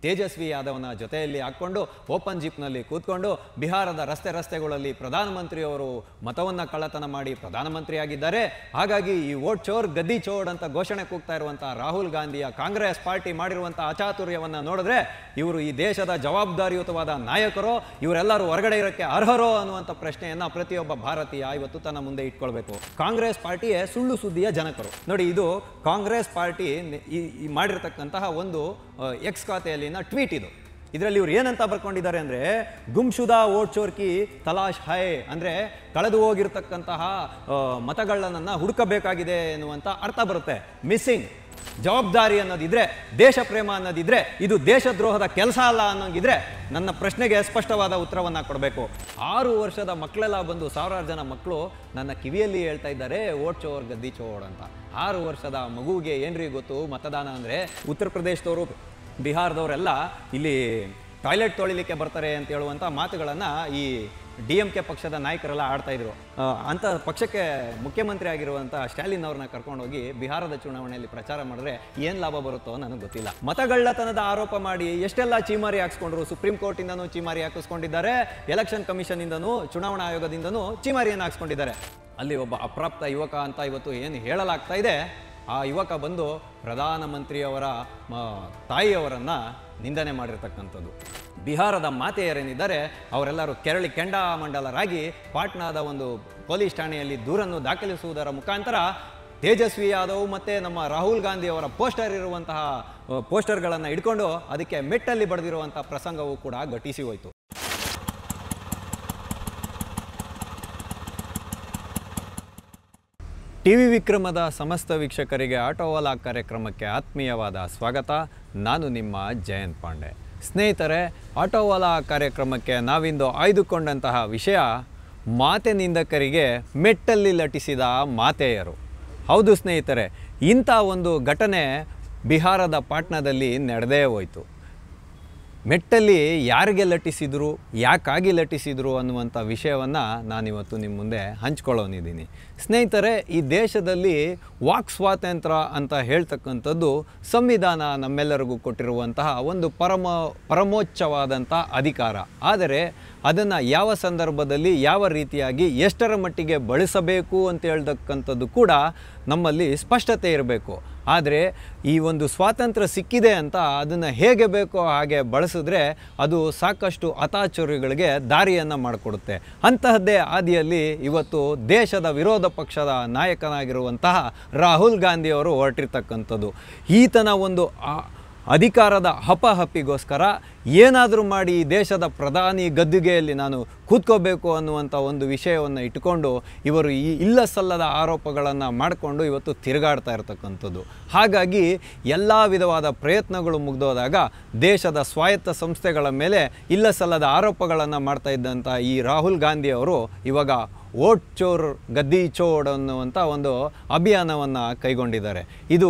ತೇಜಸ್ವಿ ಯಾದವ್ನ ಜೊತೆಯಲ್ಲಿ ಹಾಕ್ಕೊಂಡು ಓಪನ್ ಜೀಪ್ನಲ್ಲಿ ಕೂತ್ಕೊಂಡು ಬಿಹಾರದ ರಸ್ತೆಗಳಲ್ಲಿ ಪ್ರಧಾನಮಂತ್ರಿಯವರು ಮತವನ್ನು ಕಳ್ಳತನ ಮಾಡಿ ಪ್ರಧಾನಮಂತ್ರಿಯಾಗಿದ್ದಾರೆ. ಹಾಗಾಗಿ ಈ ವೋಟ್ ಚೋರ್ ಗದ್ದಿ ಚೋಡ್ ಅಂತ ಘೋಷಣೆ ಕೂಗ್ತಾ ಇರುವಂಥ ರಾಹುಲ್ ಗಾಂಧಿಯ ಕಾಂಗ್ರೆಸ್ ಪಾರ್ಟಿ ಮಾಡಿರುವಂಥ ಅಚಾತುರ್ಯವನ್ನು ನೋಡಿದ್ರೆ ಇವರು ಈ ದೇಶದ ಜವಾಬ್ದಾರಿಯುತವಾದ ನಾಯಕರೋ, ಇವರೆಲ್ಲರೂ ಹೊರಗಡೆ ಇರೋಕ್ಕೆ ಅರ್ಹರೋ ಅನ್ನುವಂಥ ಪ್ರಶ್ನೆಯನ್ನು ಪ್ರತಿಯೊಬ್ಬ ಭಾರತೀಯ ಇವತ್ತು ತನ್ನ ಮುಂದೆ ಇಟ್ಕೊಳ್ಬೇಕು. ಕಾಂಗ್ರೆಸ್ ಪಾರ್ಟಿಯೇ ಸುಳ್ಳು ಸುದ್ದಿಯ ಜನಕರು. ನೋಡಿ, ಇದು ಕಾಂಗ್ರೆಸ್ ಪಾರ್ಟಿ ಮಾಡಿರ್ತಕ್ಕಂತಹ ಒಂದು ಎಕ್ಸ್ ಖಾತೆಯಲ್ಲಿನ ಟ್ವೀಟ್ ಇದು. ಇದರಲ್ಲಿ ಇವ್ರು ಏನಂತ ಬರ್ಕೊಂಡಿದ್ದಾರೆ ಅಂದರೆ, ಗುಮ್ಶುದಾ ವೋಟ್ ಚೋರ್ ಕಿ ತಲಾಶ್ ಹೈ, ಅಂದರೆ ಕಳೆದು ಹೋಗಿರ್ತಕ್ಕಂತಹ ಮತಗಳನ್ನ ಹುಡುಕಬೇಕಾಗಿದೆ ಎನ್ನುವಂಥ ಅರ್ಥ ಬರುತ್ತೆ. ಮಿಸ್ಸಿಂಗ್ ಜವಾಬ್ದಾರಿ ಅನ್ನೋದಿದ್ರೆ, ದೇಶ ಪ್ರೇಮ ಅನ್ನೋದಿದ್ರೆ, ಇದು ದೇಶದ್ರೋಹದ ಕೆಲಸ ಅಲ್ಲ ಅನ್ನೋಂಗಿದ್ರೆ ನನ್ನ ಪ್ರಶ್ನೆಗೆ ಸ್ಪಷ್ಟವಾದ ಉತ್ತರವನ್ನು ಕೊಡಬೇಕು. 6 ವರ್ಷದ ಮಕ್ಕಳೆಲ್ಲ ಬಂದು ಸಾವಿರಾರು ಜನ ಮಕ್ಕಳು ನನ್ನ ಕಿವಿಯಲ್ಲಿ ಹೇಳ್ತಾ ಇದ್ದಾರೆ ವೋಟ್ ಚೋರ್ ಗದ್ದಿ ಚೋರ್ ಅಂತ. 6 ವರ್ಷದ ಮಗುವಿಗೆ ಏನ್ರಿ ಗೊತ್ತು ಮತದಾನ ಅಂದರೆ? ಉತ್ತರ ಪ್ರದೇಶದವರು, ಬಿಹಾರದವರೆಲ್ಲ ಇಲ್ಲಿ ಟಾಯ್ಲೆಟ್ ತೊಳಿಲಿಕ್ಕೆ ಬರ್ತಾರೆ ಅಂತ ಹೇಳುವಂಥ ಮಾತುಗಳನ್ನು ಈ DMK ಪಕ್ಷದ ನಾಯಕರೆಲ್ಲ ಆಡ್ತಾ ಇದ್ರು. ಅಂಥ ಪಕ್ಷಕ್ಕೆ ಮುಖ್ಯಮಂತ್ರಿ ಆಗಿರುವಂಥ ಸ್ಟಾಲಿನ್ ಅವ್ರನ್ನ ಕರ್ಕೊಂಡೋಗಿ ಬಿಹಾರದ ಚುನಾವಣೆಯಲ್ಲಿ ಪ್ರಚಾರ ಮಾಡಿದ್ರೆ ಏನು ಲಾಭ ಬರುತ್ತೋ ನನಗೆ ಗೊತ್ತಿಲ್ಲ. ಮತಗಳ್ಳತನದ ಆರೋಪ ಮಾಡಿ ಎಷ್ಟೆಲ್ಲ ಚೀಮಾರಿ ಹಾಕ್ಸ್ಕೊಂಡ್ರು. ಸುಪ್ರೀಂ ಕೋರ್ಟಿಂದನೂ ಚೀಮಾರಿ ಹಾಕಿಸ್ಕೊಂಡಿದ್ದಾರೆ, ಎಲೆಕ್ಷನ್ ಕಮಿಷನಿಂದನೂ, ಚುನಾವಣಾ ಆಯೋಗದಿಂದನೂ ಚೀಮಾರಿಯನ್ನು ಹಾಕ್ಸ್ಕೊಂಡಿದ್ದಾರೆ. ಅಲ್ಲಿ ಒಬ್ಬ ಅಪ್ರಾಪ್ತ ಯುವಕ ಅಂತ ಇವತ್ತು ಏನು ಹೇಳಲಾಗ್ತಾ ಇದೆ, ಆ ಯುವಕ ಬಂದು ಪ್ರಧಾನಮಂತ್ರಿಯವರ ತಾಯಿಯವರನ್ನು ನಿಂದನೆ ಮಾಡಿರ್ತಕ್ಕಂಥದ್ದು. ಬಿಹಾರದ ಮಾತೆಯರೇನಿದ್ದಾರೆ ಅವರೆಲ್ಲರೂ ಕೆರಳಿ ಕೆಂಡಾಮಂಡಲರಾಗಿ ಪಾಟ್ನಾದ ಒಂದು ಪೊಲೀಸ್ ಠಾಣೆಯಲ್ಲಿ ದೂರನ್ನು ದಾಖಲಿಸುವುದರ ಮುಖಾಂತರ ತೇಜಸ್ವಿ ಯಾದವ್ ಮತ್ತು ನಮ್ಮ ರಾಹುಲ್ ಗಾಂಧಿ ಅವರ ಪೋಸ್ಟರ್ ಇರುವಂತಹ ಪೋಸ್ಟರ್ಗಳನ್ನು ಹಿಡ್ಕೊಂಡು ಅದಕ್ಕೆ ಮೆಟ್ಟಲ್ಲಿ ಬಡಿದಿರುವಂಥ ಪ್ರಸಂಗವೂ ಕೂಡ ಘಟಿಸಿ ಹೋಯಿತು. ಟಿವಿ ವಿಕ್ರಮದ ಸಮಸ್ತ ವೀಕ್ಷಕರಿಗೆ ಆಟೋವಾಲಾ ಕಾರ್ಯಕ್ರಮಕ್ಕೆ ಆತ್ಮೀಯವಾದ ಸ್ವಾಗತ. ನಾನು ನಿಮ್ಮ ಜಯಂತ್ ಪಾಂಡೆ. ಸ್ನೇಹಿತರೆ, ಆಟೋವಾಲಾ ಕಾರ್ಯಕ್ರಮಕ್ಕೆ ನಾವಿಂದು ಆಯ್ದುಕೊಂಡಂತಹ ವಿಷಯ ಮಾತೆ ನಿಂದಕರಿಗೆ ಮೆಟ್ಟಲ್ಲಿ ಲಟಿಸಿದ ಮಾತೆಯರು. ಹೌದು ಸ್ನೇಹಿತರೆ, ಇಂಥ ಒಂದು ಘಟನೆ ಬಿಹಾರದ ಪಾಟ್ನಾದಲ್ಲಿ ನಡೆದೇ ಹೋಯಿತು. ಮೆಟ್ಟಲ್ಲಿ ಯಾರಿಗೆ ಲಟಿಸಿದ್ರು, ಯಾಕಾಗಿ ಲಟಿಸಿದ್ರು ಅನ್ನುವಂಥ ವಿಷಯವನ್ನು ನಾನಿವತ್ತು ನಿಮ್ಮ ಮುಂದೆ ಹಂಚ್ಕೊಳ್ಳೋನಿದ್ದೀನಿ. ಸ್ನೇಹಿತರೆ, ಈ ದೇಶದಲ್ಲಿ ವಾಕ್ ಸ್ವಾತಂತ್ರ್ಯ ಅಂತ ಹೇಳ್ತಕ್ಕಂಥದ್ದು ಸಂವಿಧಾನ ನಮ್ಮೆಲ್ಲರಿಗೂ ಕೊಟ್ಟಿರುವಂತಹ ಒಂದು ಪರಮೋಚ್ಚವಾದಂಥ ಅಧಿಕಾರ. ಆದರೆ ಅದನ್ನು ಯಾವ ಸಂದರ್ಭದಲ್ಲಿ, ಯಾವ ರೀತಿಯಾಗಿ, ಎಷ್ಟರ ಮಟ್ಟಿಗೆ ಬಳಸಬೇಕು ಅಂತ ಹೇಳ್ತಕ್ಕಂಥದ್ದು ಕೂಡ ನಮ್ಮಲ್ಲಿ ಸ್ಪಷ್ಟತೆ ಇರಬೇಕು. ಆದರೆ ಈ ಒಂದು ಸ್ವಾತಂತ್ರ್ಯ ಸಿಕ್ಕಿದೆ ಅಂತ ಅದನ್ನು ಹೇಗೆ ಬೇಕೋ ಹಾಗೆ ಬಳಸಿದ್ರೆ ಅದು ಸಾಕಷ್ಟು ಅತಾಚುರ್ಯಗಳಿಗೆ ದಾರಿಯನ್ನು ಮಾಡಿಕೊಡುತ್ತೆ. ಅಂತಹದ್ದೇ ಹಾದಿಯಲ್ಲಿ ಇವತ್ತು ದೇಶದ ವಿರೋಧ ಪಕ್ಷದ ನಾಯಕನಾಗಿರುವಂತಹ ರಾಹುಲ್ ಗಾಂಧಿಯವರು ಹೊರಟಿರ್ತಕ್ಕಂಥದ್ದು. ಈತನ ಒಂದು ಅಧಿಕಾರದ ಹಪಹಪಿಗೋಸ್ಕರ ಏನಾದರೂ ಮಾಡಿ ಈ ದೇಶದ ಪ್ರಧಾನಿ ಗದ್ದುಗೆಯಲ್ಲಿ ನಾನು ಕೂತ್ಕೋಬೇಕು ಅನ್ನುವಂಥ ಒಂದು ವಿಷಯವನ್ನು ಇಟ್ಟುಕೊಂಡು ಇವರು ಈ ಇಲ್ಲ ಸಲ್ಲದ ಆರೋಪಗಳನ್ನು ಮಾಡಿಕೊಂಡು ಇವತ್ತು ತಿರುಗಾಡ್ತಾ ಇರತಕ್ಕಂಥದ್ದು. ಹಾಗಾಗಿ ಎಲ್ಲ ವಿಧವಾದ ಪ್ರಯತ್ನಗಳು ಮುಗಿದೋದಾಗ ದೇಶದ ಸ್ವಾಯತ್ತ ಸಂಸ್ಥೆಗಳ ಮೇಲೆ ಇಲ್ಲ ಸಲ್ಲದ ಆರೋಪಗಳನ್ನು ಮಾಡ್ತಾ ಇದ್ದಂಥ ಈ ರಾಹುಲ್ ಗಾಂಧಿಯವರು ಇವಾಗ ವೋಟ್ ಚೋರ್ ಗದ್ದಿ ಚೋಡ್ ಅನ್ನುವಂಥ ಒಂದು ಅಭಿಯಾನವನ್ನು ಕೈಗೊಂಡಿದ್ದಾರೆ. ಇದು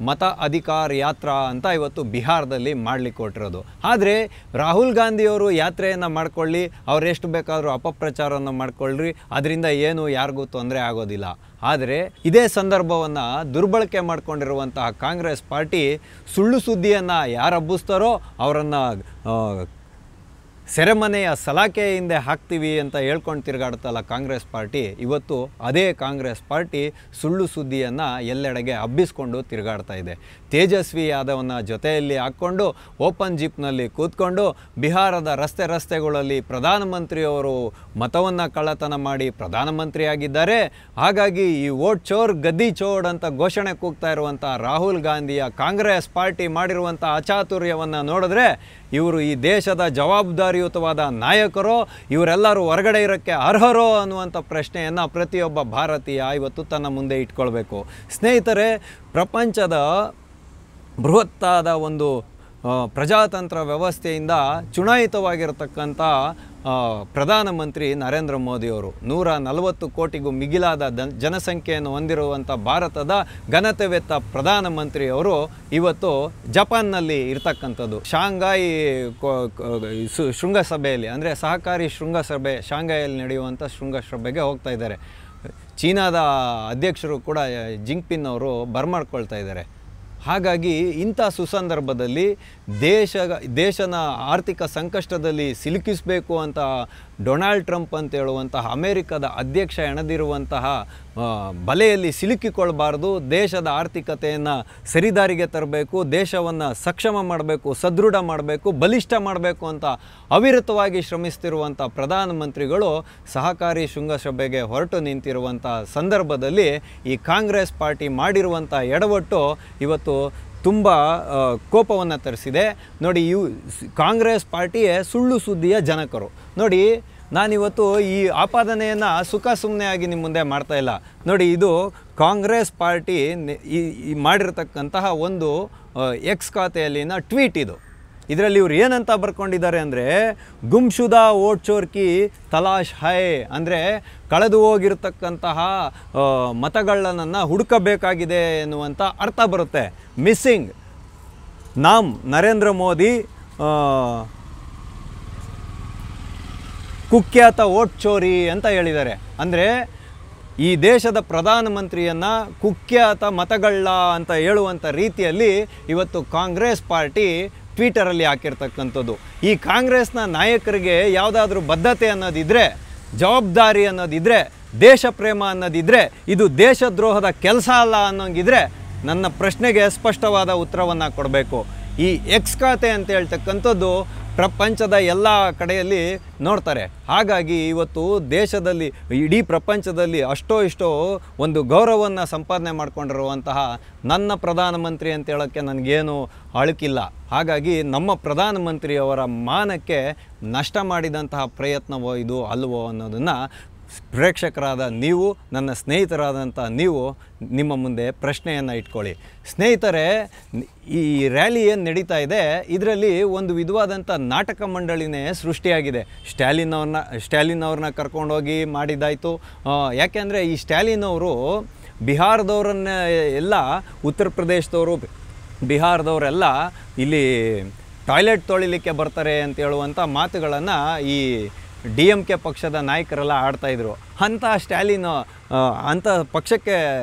ಮತ ಅಧಿಕಾರ ಯಾತ್ರಾ ಅಂತ ಇವತ್ತು ಬಿಹಾರದಲ್ಲಿ ಮಾಡಲಿಕ್ಕೆ ಹೊರಟಿರೋದು. ಆದರೆ ರಾಹುಲ್ ಗಾಂಧಿಯವರು ಯಾತ್ರೆಯನ್ನು ಮಾಡ್ಕೊಳ್ಳಿ, ಅವರೆಷ್ಟು ಬೇಕಾದರೂ ಅಪಪ್ರಚಾರವನ್ನು ಮಾಡ್ಕೊಳ್ಳ್ರಿ, ಅದರಿಂದ ಏನು ಯಾರಿಗೂ ತೊಂದರೆ ಆಗೋದಿಲ್ಲ. ಆದರೆ ಇದೇ ಸಂದರ್ಭವನ್ನು ದುರ್ಬಳಕೆ ಮಾಡಿಕೊಂಡಿರುವಂತಹ ಕಾಂಗ್ರೆಸ್ ಪಾರ್ಟಿ ಸುಳ್ಳು ಸುದ್ದಿಯನ್ನು ಯಾರು ಹಬ್ಬಿಸ್ತಾರೋ ಅವರನ್ನು ಸೆರೆಮನೆಯ ಸಲಾಕೆ ಹಿಂದೆ ಹಾಕ್ತೀವಿ ಅಂತ ಹೇಳ್ಕೊಂಡು ತಿರುಗಾಡುತ್ತಲ್ಲ ಕಾಂಗ್ರೆಸ್ ಪಾರ್ಟಿ, ಇವತ್ತು ಅದೇ ಕಾಂಗ್ರೆಸ್ ಪಾರ್ಟಿ ಸುಳ್ಳು ಸುದ್ದಿಯನ್ನು ಎಲ್ಲೆಡೆಗೆ ಹಬ್ಬಿಸ್ಕೊಂಡು ತಿರುಗಾಡ್ತಾ ಇದೆ. ತೇಜಸ್ವಿ ಯಾದವ್ನ ಜೊತೆಯಲ್ಲಿ ಹಾಕ್ಕೊಂಡು ಓಪನ್ ಜೀಪ್ನಲ್ಲಿ ಕೂತ್ಕೊಂಡು ಬಿಹಾರದ ರಸ್ತೆಗಳಲ್ಲಿ ಪ್ರಧಾನಮಂತ್ರಿಯವರು ಮತವನ್ನು ಕಳ್ಳತನ ಮಾಡಿ ಪ್ರಧಾನಮಂತ್ರಿಯಾಗಿದ್ದಾರೆ. ಹಾಗಾಗಿ ಈ ವೋಟ್ ಚೋರ್ ಗದ್ದಿ ಚೋಡ್ ಅಂತ ಘೋಷಣೆ ಕೂಗ್ತಾ ಇರುವಂಥ ರಾಹುಲ್ ಗಾಂಧಿಯ ಕಾಂಗ್ರೆಸ್ ಪಾರ್ಟಿ ಮಾಡಿರುವಂಥ ಅಚಾತುರ್ಯವನ್ನು ನೋಡಿದ್ರೆ ಇವರು ಈ ದೇಶದ ಜವಾಬ್ದಾರಿಯುತವಾದ ನಾಯಕರೋ, ಇವರೆಲ್ಲರೂ ಹೊರಗಡೆ ಇರೋಕ್ಕೆ ಅರ್ಹರೋ ಅನ್ನುವಂಥ ಪ್ರಶ್ನೆಯನ್ನು ಪ್ರತಿಯೊಬ್ಬ ಭಾರತೀಯ ಇವತ್ತು ತನ್ನ ಮುಂದೆ ಇಟ್ಕೊಳ್ಬೇಕು. ಸ್ನೇಹಿತರೆ, ಪ್ರಪಂಚದ ಬೃಹತ್ತಾದ ಒಂದು ಪ್ರಜಾತಂತ್ರ ವ್ಯವಸ್ಥೆಯಿಂದ ಚುನಾಯಿತವಾಗಿರತಕ್ಕಂಥ ಪ್ರಧಾನಮಂತ್ರಿ ನರೇಂದ್ರ ಮೋದಿಯವರು 140 ಕೋಟಿಗೂ ಮಿಗಿಲಾದ ಜನಸಂಖ್ಯೆಯನ್ನು ಹೊಂದಿರುವಂಥ ಭಾರತದ ಘನತೆವೆತ್ತ ಪ್ರಧಾನಮಂತ್ರಿಯವರು ಇವತ್ತು ಜಪಾನ್ನಲ್ಲಿ ಇರ್ತಕ್ಕಂಥದ್ದು ಶಾಂಘಾಯಿ ಶೃಂಗಸಭೆಯಲ್ಲಿ, ಅಂದರೆ ಸಹಕಾರಿ ಶೃಂಗಸಭೆ ಶಾಂಘಾಯಲ್ಲಿ ನಡೆಯುವಂಥ ಶೃಂಗಸಭೆಗೆ ಹೋಗ್ತಾ ಇದ್ದಾರೆ. ಚೀನಾದ ಅಧ್ಯಕ್ಷರು ಕೂಡ ಜಿಂಗ್ಪಿನ್ ಅವರು ಬರ್ಮಾಡ್ಕೊಳ್ತಾ ಇದ್ದಾರೆ. ಹಾಗಾಗಿ ಇಂಥ ಸುಸಂದರ್ಭದಲ್ಲಿ ದೇಶನ ಆರ್ಥಿಕ ಸಂಕಷ್ಟದಲ್ಲಿ ಸಿಲುಕಿಸಬೇಕು ಅಂತ ಡೊನಾಲ್ಡ್ ಟ್ರಂಪ್ ಅಂತ ಹೇಳುವಂತಹ ಅಮೇರಿಕದ ಅಧ್ಯಕ್ಷ ಎಣದಿರುವಂತಹ ಬಲೆಯಲ್ಲಿ ಸಿಲುಕಿಕೊಳ್ಬಾರ್ದು. ದೇಶದ ಆರ್ಥಿಕತೆಯನ್ನು ಸರಿದಾರಿಗೆ ತರಬೇಕು, ದೇಶವನ್ನು ಸಕ್ಷಮ ಮಾಡಬೇಕು, ಸದೃಢ ಮಾಡಬೇಕು, ಬಲಿಷ್ಠ ಮಾಡಬೇಕು ಅಂತ ಅವಿರತವಾಗಿ ಶ್ರಮಿಸ್ತಿರುವಂಥ ಪ್ರಧಾನಮಂತ್ರಿಗಳು ಸಹಕಾರಿ ಶೃಂಗಸಭೆಗೆ ಹೊರಟು ನಿಂತಿರುವಂಥ ಸಂದರ್ಭದಲ್ಲಿ ಈ ಕಾಂಗ್ರೆಸ್ ಪಾರ್ಟಿ ಮಾಡಿರುವಂಥ ಎಡವಟ್ಟು ಇವತ್ತು ತುಂಬ ಕೋಪವನ್ನು ತರಿಸಿದೆ. ನೋಡಿ, ಕಾಂಗ್ರೆಸ್ ಪಾರ್ಟಿಯೇ ಸುಳ್ಳು ಸುದ್ದಿಯ ಜನಕರು. ನೋಡಿ, ನಾನಿವತ್ತು ಈ ಆಪಾದನೆಯನ್ನು ಸುಮ್ಮನೆ ಆಗಿ ನಿಮ್ಮ ಮುಂದೆ ಮಾಡ್ತಾ ಇಲ್ಲ. ನೋಡಿ, ಇದು ಕಾಂಗ್ರೆಸ್ ಪಾರ್ಟಿ ಈ ಮಾಡಿರ್ತಕ್ಕಂತಹ ಒಂದು ಎಕ್ಸ್ ಖಾತೆಯಲ್ಲಿನ ಟ್ವೀಟ್ ಇದು. ಇದರಲ್ಲಿ ಇವ್ರು ಏನಂತ ಬರ್ಕೊಂಡಿದ್ದಾರೆ ಅಂದರೆ, ಗುಮ್ಶುದಾ ವೋಟ್ ಚೋರ್ಕಿ ತಲಾಶ್ ಹೈ, ಅಂದರೆ ಕಳೆದು ಹೋಗಿರ್ತಕ್ಕಂತಹ ಮತಗಳ್ಳನನ್ನು ಹುಡುಕಬೇಕಾಗಿದೆ ಎನ್ನುವಂಥ ಅರ್ಥ ಬರುತ್ತೆ. ಮಿಸ್ಸಿಂಗ್ ನಾಮ್ ನರೇಂದ್ರ ಮೋದಿ ಕುಖ್ಯಾತ ವೋಟ್ ಚೋರಿ ಅಂತ ಹೇಳಿದ್ದಾರೆ. ಅಂದರೆ ಈ ದೇಶದ ಪ್ರಧಾನಮಂತ್ರಿಯನ್ನು ಕುಖ್ಯಾತ ಮತಗಳ್ಳ ಅಂತ ಹೇಳುವಂಥ ರೀತಿಯಲ್ಲಿ ಇವತ್ತು ಕಾಂಗ್ರೆಸ್ ಪಾರ್ಟಿ ಟ್ವಿಟರಲ್ಲಿ ಹಾಕಿರ್ತಕ್ಕಂಥದ್ದು. ಈ ಕಾಂಗ್ರೆಸ್ನ ನಾಯಕರಿಗೆ ಯಾವುದಾದ್ರೂ ಬದ್ಧತೆ ಅನ್ನೋದಿದ್ದರೆ, ಜವಾಬ್ದಾರಿ ಅನ್ನೋದಿದ್ದರೆ, ದೇಶ ಪ್ರೇಮ ಅನ್ನೋದಿದ್ದರೆ, ಇದು ದೇಶದ್ರೋಹದ ಕೆಲಸ ಅಲ್ಲ ಅನ್ನೋಂಗಿದ್ರೆ ನನ್ನ ಪ್ರಶ್ನೆಗೆ ಸ್ಪಷ್ಟವಾದ ಉತ್ತರವನ್ನು ಕೊಡಬೇಕು. ಈ ಎಕ್ಸ್ ಖಾತೆ ಅಂತ ಹೇಳ್ತಕ್ಕಂಥದ್ದು ಪ್ರಪಂಚದ ಎಲ್ಲ ಕಡೆಯಲ್ಲಿ ನೋಡ್ತಾರೆ. ಹಾಗಾಗಿ ಇವತ್ತು ದೇಶದಲ್ಲಿ, ಇಡೀ ಪ್ರಪಂಚದಲ್ಲಿ ಅಷ್ಟೋ ಇಷ್ಟೋ ಒಂದು ಗೌರವವನ್ನು ಸಂಪಾದನೆ ಮಾಡ್ಕೊಂಡಿರುವಂತಹ ನನ್ನ ಪ್ರಧಾನಮಂತ್ರಿ ಅಂತ ಹೇಳೋಕ್ಕೆ ನನಗೇನು ಅಳುಕಿಲ್ಲ. ಹಾಗಾಗಿ ನಮ್ಮ ಪ್ರಧಾನಮಂತ್ರಿಯವರ ಮಾನಕ್ಕೆ ನಷ್ಟ ಮಾಡಿದಂತಹ ಪ್ರಯತ್ನವೋ ಇದು ಅಲ್ವೋ ಅನ್ನೋದನ್ನು ಪ್ರೇಕ್ಷಕರಾದ ನೀವು, ನನ್ನ ಸ್ನೇಹಿತರಾದಂಥ ನೀವು ನಿಮ್ಮ ಮುಂದೆ ಪ್ರಶ್ನೆಯನ್ನು ಇಟ್ಕೊಳ್ಳಿ. ಸ್ನೇಹಿತರೆ, ಈ ರ್ಯಾಲಿ ಏನು ನಡೀತಾ ಇದೆ, ಇದರಲ್ಲಿ ಒಂದು ವಿಧವಾದಂಥ ನಾಟಕ ಮಂಡಳಿನೇ ಸೃಷ್ಟಿಯಾಗಿದೆ. ಸ್ಟ್ಯಾಲಿನ್ ಅವ್ರನ್ನ ಕರ್ಕೊಂಡೋಗಿ ಮಾಡಿದ್ದಾಯಿತು. ಯಾಕೆಂದರೆ ಈ ಸ್ಟ್ಯಾಲಿನ್ ಅವರು ಬಿಹಾರದವ್ರನ್ನ ಎಲ್ಲ, ಉತ್ತರ ಪ್ರದೇಶದವರು, ಬಿಹಾರದವರೆಲ್ಲ ಇಲ್ಲಿ ಟಾಯ್ಲೆಟ್ ತೊಳಿಲಿಕ್ಕೆ ಬರ್ತಾರೆ ಅಂತ ಹೇಳುವಂಥ ಮಾತುಗಳನ್ನು ಈ DMK ಪಕ್ಷದ ನಾಯಕರೆಲ್ಲ ಆಡ್ತಾಯಿದ್ರು. ಅಂಥ ಪಕ್ಷಕ್ಕೆ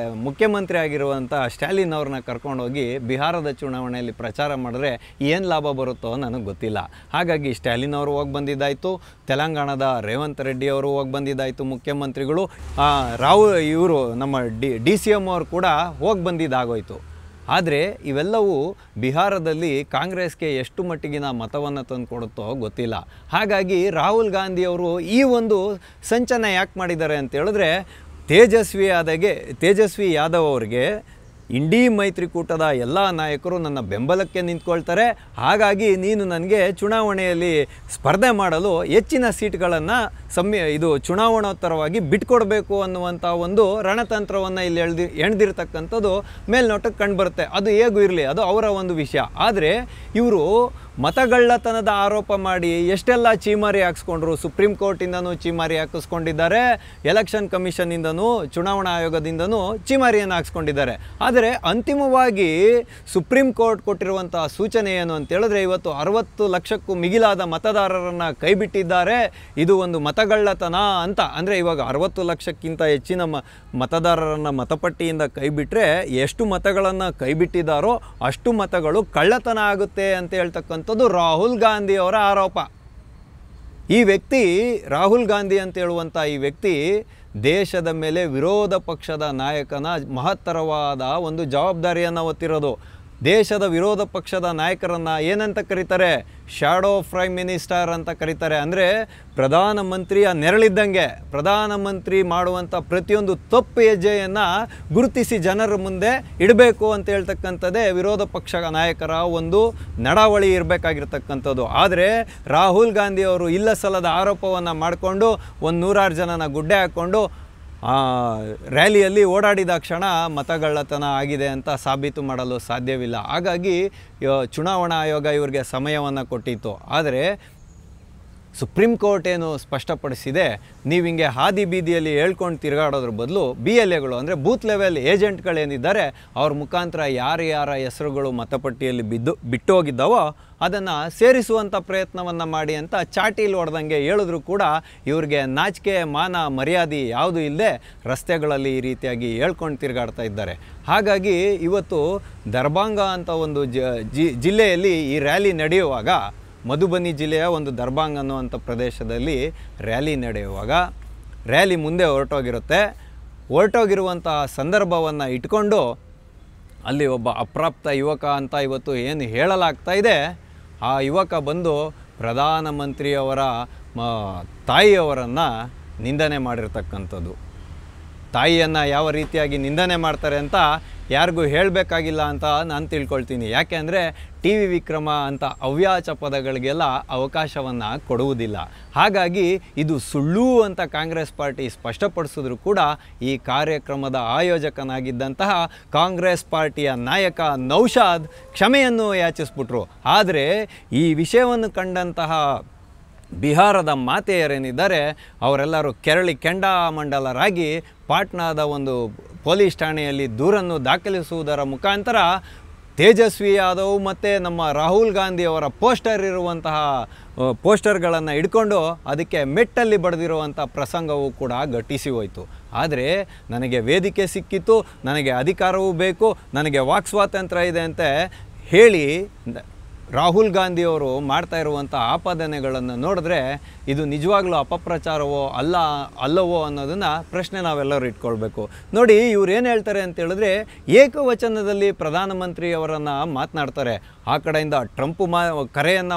ಮುಖ್ಯಮಂತ್ರಿ ಆಗಿರುವಂಥ ಸ್ಟ್ಯಾಲಿನ್ ಅವ್ರನ್ನ ಕರ್ಕೊಂಡೋಗಿ ಬಿಹಾರದ ಚುನಾವಣೆಯಲ್ಲಿ ಪ್ರಚಾರ ಮಾಡಿದ್ರೆ ಏನು ಲಾಭ ಬರುತ್ತೋ ನನಗೆ ಗೊತ್ತಿಲ್ಲ. ಹಾಗಾಗಿ ಸ್ಟ್ಯಾಲಿನ್ ಅವರು ಹೋಗಿ ಬಂದಿದ್ದಾಯಿತು, ತೆಲಂಗಾಣದ ರೇವಂತ್ ರೆಡ್ಡಿ ಅವರು ಹೋಗಿ ಬಂದಿದ್ದಾಯಿತು ಮುಖ್ಯಮಂತ್ರಿಗಳು, ಇವರು ನಮ್ಮ DCM ಅವರು ಕೂಡ ಹೋಗಿ ಬಂದಿದ್ದಾಗೋಯ್ತು. ಆದರೆ ಇವೆಲ್ಲವೂ ಬಿಹಾರದಲ್ಲಿ ಕಾಂಗ್ರೆಸ್ಗೆ ಎಷ್ಟು ಮಟ್ಟಿಗಿನ ಮತವನ್ನು ತಂದುಕೊಡುತ್ತೋ ಗೊತ್ತಿಲ್ಲ. ಹಾಗಾಗಿ ರಾಹುಲ್ ಗಾಂಧಿಯವರು ಈ ಒಂದು ಸಂಚನ ಯಾಕೆ ಮಾಡಿದ್ದಾರೆ ಅಂತ ಹೇಳಿದ್ರೆ, ತೇಜಸ್ವಿ ಯಾದವ್ ಅವರಿಗೆ ಇಂಡಿ ಮೈತ್ರಿಕೂಟದ ಎಲ್ಲ ನಾಯಕರು ನನ್ನ ಬೆಂಬಲಕ್ಕೆ ನಿಂತ್ಕೊಳ್ತಾರೆ. ಹಾಗಾಗಿ ನೀನು ನನಗೆ ಚುನಾವಣೆಯಲ್ಲಿ ಸ್ಪರ್ಧೆ ಮಾಡಲು ಹೆಚ್ಚಿನ ಸೀಟ್ಗಳನ್ನು ಚುನಾವಣೋತ್ತರವಾಗಿ ಬಿಟ್ಕೊಡ್ಬೇಕು ಅನ್ನುವಂಥ ಒಂದು ರಣತಂತ್ರವನ್ನು ಇಲ್ಲಿ ಎಣ್ದಿರ್ತಕ್ಕಂಥದ್ದು ಮೇಲ್ನೋಟಕ್ಕೆ ಕಂಡುಬರುತ್ತೆ. ಅದು ಹೇಗೂ ಇರಲಿ, ಅದು ಅವರ ಒಂದು ವಿಷಯ. ಆದರೆ ಇವರು ಮತಗಳ್ಳತನದ ಆರೋಪ ಮಾಡಿ ಎಷ್ಟೆಲ್ಲ ಚೀಮಾರಿ ಹಾಕ್ಸ್ಕೊಂಡ್ರು. ಸುಪ್ರೀಂ ಕೋರ್ಟಿಂದನೂ ಚೀಮಾರಿ ಹಾಕಿಸ್ಕೊಂಡಿದ್ದಾರೆ, ಎಲೆಕ್ಷನ್ ಕಮಿಷನ್ನಿಂದನೂ, ಚುನಾವಣಾ ಆಯೋಗದಿಂದನೂ ಚೀಮಾರಿಯನ್ನು ಹಾಕ್ಸ್ಕೊಂಡಿದ್ದಾರೆ. ಆದರೆ ಅಂತಿಮವಾಗಿ ಸುಪ್ರೀಂ ಕೋರ್ಟ್ ಕೊಟ್ಟಿರುವಂಥ ಸೂಚನೆ ಏನು ಅಂತ ಹೇಳಿದ್ರೆ, ಇವತ್ತು 60 ಲಕ್ಷಕ್ಕೂ ಮಿಗಿಲಾದ ಮತದಾರರನ್ನು ಕೈಬಿಟ್ಟಿದ್ದಾರೆ, ಇದು ಒಂದು ಮತಗಳ್ಳತನ ಅಂತ. ಅಂದರೆ ಇವಾಗ 60 ಲಕ್ಷಕ್ಕಿಂತ ಹೆಚ್ಚಿನ ಮತದಾರರನ್ನು ಮತಪಟ್ಟಿಯಿಂದ ಕೈಬಿಟ್ಟರೆ ಎಷ್ಟು ಮತಗಳನ್ನು ಕೈಬಿಟ್ಟಿದ್ದಾರೋ ಅಷ್ಟು ಮತಗಳು ಕಳ್ಳತನ ಆಗುತ್ತೆ ಅಂತ ಹೇಳ್ತಕ್ಕಂಥದ್ದು ರಾಹುಲ್ ಗಾಂಧಿ ಅವರ ಆರೋಪ. ಈ ವ್ಯಕ್ತಿ, ರಾಹುಲ್ ಗಾಂಧಿ ಅಂತ ಹೇಳುವಂಥ ಈ ವ್ಯಕ್ತಿ ದೇಶದ ಮೇಲೆ ವಿರೋಧ ಪಕ್ಷದ ನಾಯಕನ ಮಹತ್ತರವಾದ ಒಂದು ಜವಾಬ್ದಾರಿಯನ್ನು ಹೊತ್ತಿರೋದು. ದೇಶದ ವಿರೋಧ ಪಕ್ಷದ ನಾಯಕರನ್ನು ಏನಂತ ಕರೀತಾರೆ? ಶ್ಯಾಡೋ ಪ್ರೈಮ್ ಮಿನಿಸ್ಟರ್ ಅಂತ ಕರೀತಾರೆ. ಅಂದರೆ ಪ್ರಧಾನಮಂತ್ರಿಯ ನೆರಳಿದ್ದಂಗೆ. ಪ್ರಧಾನಮಂತ್ರಿ ಮಾಡುವಂಥ ಪ್ರತಿಯೊಂದು ತಪ್ಪು ಹೆಜ್ಜೆಯನ್ನು ಗುರುತಿಸಿ ಜನರ ಮುಂದೆ ಇಡಬೇಕು ಅಂತ ಹೇಳ್ತಕ್ಕಂಥದ್ದೇ ವಿರೋಧ ಪಕ್ಷ ನಾಯಕರ ಒಂದು ನಡಾವಳಿ ಇರಬೇಕಾಗಿರ್ತಕ್ಕಂಥದ್ದು. ಆದರೆ ರಾಹುಲ್ ಗಾಂಧಿ ಅವರು ಇಲ್ಲ ಸಲ್ಲದ ಆರೋಪವನ್ನು ಮಾಡಿಕೊಂಡು 100 ಜನನ ಗುಡ್ಡೆ ಹಾಕ್ಕೊಂಡು ರ್ಯಾಲಿಯಲ್ಲಿ ಓಡಾಡಿದ ಕ್ಷಣ ಮತಗಳ್ಳತನ ಆಗಿದೆ ಅಂತ ಸಾಬೀತು ಮಾಡಲು ಸಾಧ್ಯವಿಲ್ಲ. ಹಾಗಾಗಿ ಚುನಾವಣಾ ಆಯೋಗ ಇವರಿಗೆ ಸಮಯವನ್ನು ಕೊಟ್ಟಿತ್ತು. ಆದರೆ ಸುಪ್ರೀಂ ಕೋರ್ಟ್ ಏನು ಸ್ಪಷ್ಟಪಡಿಸಿದೆ, ನೀವು ಹಿಂಗೆ ಹಾದಿ ಬೀದಿಯಲ್ಲಿ ಹೇಳ್ಕೊಂಡು ತಿರುಗಾಡೋದ್ರ ಬದಲು BLAಗಳು ಅಂದರೆ ಬೂತ್ ಲೆವೆಲ್ ಏಜೆಂಟ್ಗಳೇನಿದ್ದಾರೆ ಅವ್ರ ಮುಖಾಂತರ ಯಾರ ಹೆಸರುಗಳು ಮತಪಟ್ಟಿಯಲ್ಲಿ ಬಿಟ್ಟೋಗಿದ್ದಾವೋ ಅದನ್ನು ಸೇರಿಸುವಂಥ ಪ್ರಯತ್ನವನ್ನು ಮಾಡಿ ಅಂತ ಚಾಟೀಲಿ ಹೊಡೆದಂಗೆ ಹೇಳಿದ್ರು ಕೂಡ ಇವ್ರಿಗೆ ನಾಚಿಕೆ ಮಾನ ಮರ್ಯಾದೆ ಯಾವುದೂ ಇಲ್ಲದೆ ರಸ್ತೆಗಳಲ್ಲಿ ಈ ರೀತಿಯಾಗಿ ಹೇಳ್ಕೊಂಡು ತಿರುಗಾಡ್ತಾ ಇದ್ದಾರೆ. ಹಾಗಾಗಿ ಇವತ್ತು ದರ್ಭಾಂಗ ಅಂತ ಒಂದು ಜಿಲ್ಲೆಯಲ್ಲಿ ಈ ರ್ಯಾಲಿ ನಡೆಯುವಾಗ, ಮಧುಬನಿ ಜಿಲ್ಲೆಯ ಒಂದು ದರ್ಭಾಂಗ್ ಅನ್ನುವಂಥ ಪ್ರದೇಶದಲ್ಲಿ ರ್ಯಾಲಿ ನಡೆಯುವಾಗ ರ್ಯಾಲಿ ಮುಂದೆ ಹೊರಟೋಗಿರುವಂತಹ ಸಂದರ್ಭವನ್ನು ಇಟ್ಕೊಂಡು ಅಲ್ಲಿ ಒಬ್ಬ ಅಪ್ರಾಪ್ತ ಯುವಕ ಅಂತ ಇವತ್ತು ಏನು ಹೇಳಲಾಗ್ತಾ ಇದೆ, ಆ ಯುವಕ ಬಂದು ಪ್ರಧಾನಮಂತ್ರಿಯವರ ತಾಯಿಯವರನ್ನು ನಿಂದನೆ ಮಾಡಿರ್ತಕ್ಕಂಥದ್ದು. ತಾಯಿಯನ್ನು ಯಾವ ರೀತಿಯಾಗಿ ನಿಂದನೆ ಮಾಡ್ತಾರೆ ಅಂತ ಯಾರಿಗೂ ಹೇಳಬೇಕಾಗಿಲ್ಲ ಅಂತ ನಾನು ತಿಳ್ಕೊಳ್ತೀನಿ. ಯಾಕೆ ಅಂದರೆ TV ವಿಕ್ರಮ ಅಂತ ಅವ್ಯಾಚ ಪದಗಳಿಗೆಲ್ಲ ಅವಕಾಶವನ್ನು ಕೊಡುವುದಿಲ್ಲ. ಹಾಗಾಗಿ ಇದು ಸುಳ್ಳು ಅಂತ ಕಾಂಗ್ರೆಸ್ ಪಾರ್ಟಿ ಸ್ಪಷ್ಟಪಡಿಸಿದ್ರು ಕೂಡ ಈ ಕಾರ್ಯಕ್ರಮದ ಆಯೋಜಕನಾಗಿದ್ದಂತಹ ಕಾಂಗ್ರೆಸ್ ಪಾರ್ಟಿಯ ನಾಯಕ ನೌಶಾದ್ ಕ್ಷಮೆಯನ್ನು ಯಾಚಿಸ್ಬಿಟ್ರು. ಆದರೆ ಈ ವಿಷಯವನ್ನು ಕಂಡಂತಹ ಬಿಹಾರದ ಮಾತೆಯರೇನಿದ್ದಾರೆ ಅವರೆಲ್ಲರೂ ಕೆರಳಿ ಕೆಂಡಾಮಂಡಲರಾಗಿ ಪಾಟ್ನಾದ ಒಂದು ಪೊಲೀಸ್ ಠಾಣೆಯಲ್ಲಿ ದೂರನ್ನು ದಾಖಲಿಸುವುದರ ಮುಖಾಂತರ ತೇಜಸ್ವಿ ಯಾದವ್ ಮತ್ತು ನಮ್ಮ ರಾಹುಲ್ ಗಾಂಧಿಯವರ ಪೋಸ್ಟರ್ಗಳನ್ನು ಹಿಡ್ಕೊಂಡು ಅದಕ್ಕೆ ಮೆಟ್ಟಲ್ಲಿ ಬಡಿದಿರುವಂಥ ಪ್ರಸಂಗವೂ ಕೂಡ ಘಟಿಸಿ ಹೋಯಿತು. ಆದರೆ ನನಗೆ ವೇದಿಕೆ ಸಿಕ್ಕಿತ್ತು, ನನಗೆ ಅಧಿಕಾರವೂ ಬೇಕು, ನನಗೆ ವಾಕ್ ಸ್ವಾತಂತ್ರ್ಯ ಇದೆ ಅಂತ ಹೇಳಿ ರಾಹುಲ್ ಗಾಂಧಿಯವರು ಮಾಡ್ತಾ ಇರುವಂಥ ಆಪಾದನೆಗಳನ್ನು ನೋಡಿದ್ರೆ ಇದು ನಿಜವಾಗ್ಲೂ ಅಪಪ್ರಚಾರವೋ ಅಲ್ಲವೋ ಅನ್ನೋದನ್ನು ಪ್ರಶ್ನೆ ನಾವೆಲ್ಲರೂ ಇಟ್ಕೊಳ್ಬೇಕು. ನೋಡಿ, ಇವ್ರು ಏನು ಹೇಳ್ತಾರೆ ಅಂತ ಹೇಳಿದ್ರೆ ಏಕವಚನದಲ್ಲಿ ಪ್ರಧಾನಮಂತ್ರಿಯವರನ್ನು ಮಾತನಾಡ್ತಾರೆ. ಆ ಕಡೆಯಿಂದ ಟ್ರಂಪ್ ಕರೆಯನ್ನು